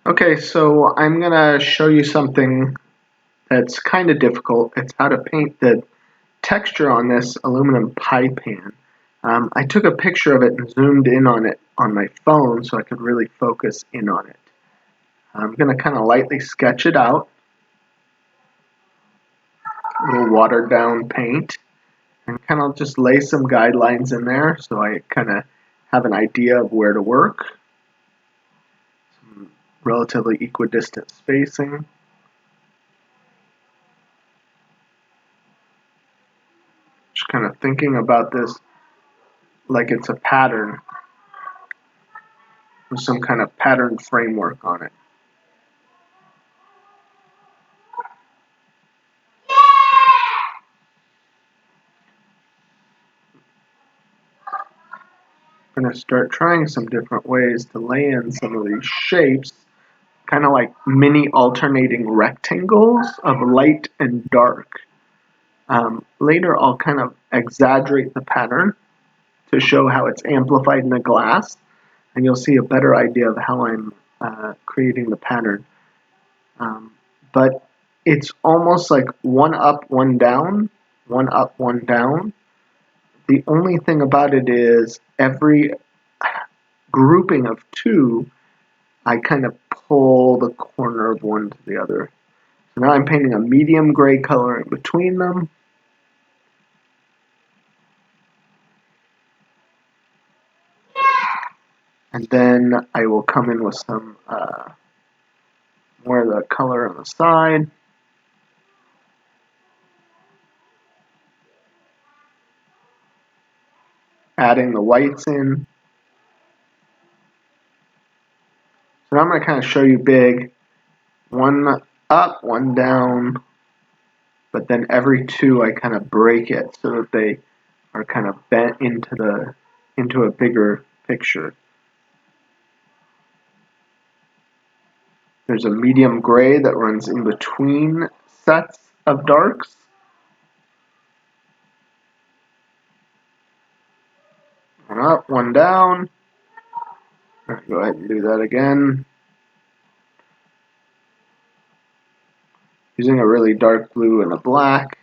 Okay, so I'm gonna show you something that's kind of difficult. It's how to paint the texture on this aluminum pie pan. I took a picture of it and zoomed in on it on my phone so I could really focus in on it. I'm gonna kind of lightly sketch it out, a little watered down paint, and kind of just lay some guidelines in there so I kind of have an idea of where to work. Some relatively equidistant spacing. Just kind of thinking about this like it's a pattern with some kind of pattern framework on it. I'm going to start trying some different ways to lay in some of these shapes, kind of like mini alternating rectangles of light and dark. Later, I'll kind of exaggerate the pattern to show how it's amplified in the glass, and you'll see a better idea of how I'm creating the pattern. But it's almost like one up, one down, one up, one down. The only thing about it is every grouping of two, I kind of pull the corner of one to the other. So now I'm painting a medium gray color in between them. And then I will come in with some more of the color on the side. Adding the whites in. So now I'm going to kind of show you big. One up, one down. But then every two I kind of break it so that they are kind of bent into a bigger picture. There's a medium gray that runs in between sets of darks. One up, one down. Go ahead and do that again. Using a really dark blue and a black.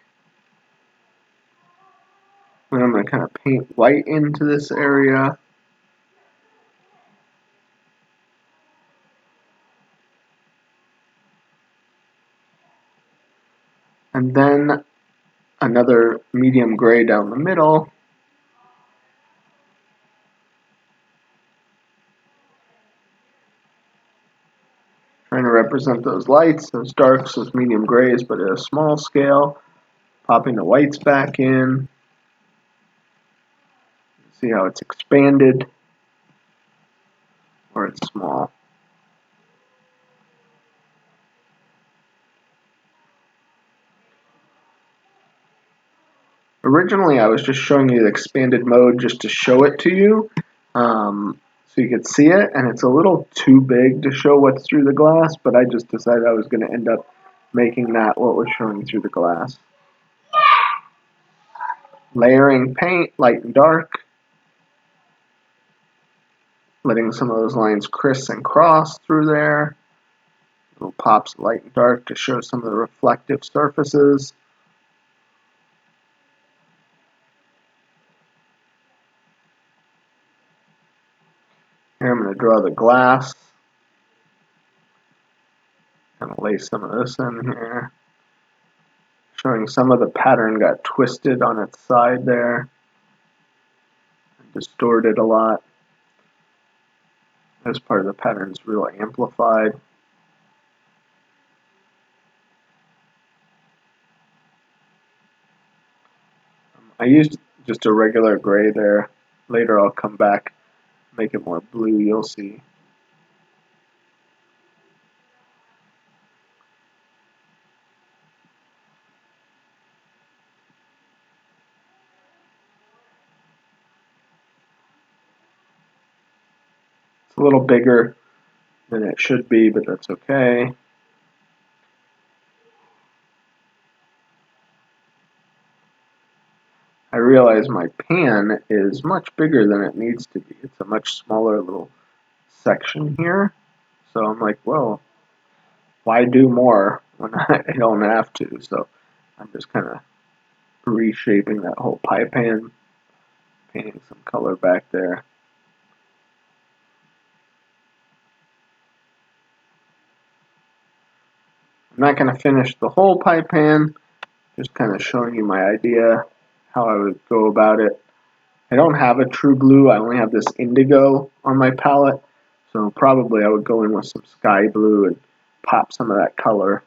And I'm going to kind of paint white into this area. And then another medium gray down the middle. Trying to represent those lights, those darks, those medium grays, but at a small scale. Popping the whites back in. See how it's expanded, or it's small. Originally, I was just showing you the expanded mode just to show it to you, so you could see it, and it's a little too big to show what's through the glass, but I just decided I was going to end up making that what was showing through the glass. Layering paint, light and dark, letting some of those lines criss and cross through there. Little pops of light and dark to show some of the reflective surfaces. Here I'm going to draw the glass. Kind of lay some of this in here. Showing some of the pattern got twisted on its side there. Distorted a lot. This part of the pattern is really amplified. I used just a regular gray there. Later I'll come back, make it more blue, you'll see. It's a little bigger than it should be, but that's okay. I realize my pan is much bigger than it needs to be. It's a much smaller little section here. So I'm like, well, why do more when I don't have to? So I'm just kind of reshaping that whole pie pan, painting some color back there. I'm not going to finish the whole pie pan, just kind of showing you my idea, how I would go about it. I don't have a true blue, I only have this indigo on my palette, so probably I would go in with some sky blue and pop some of that color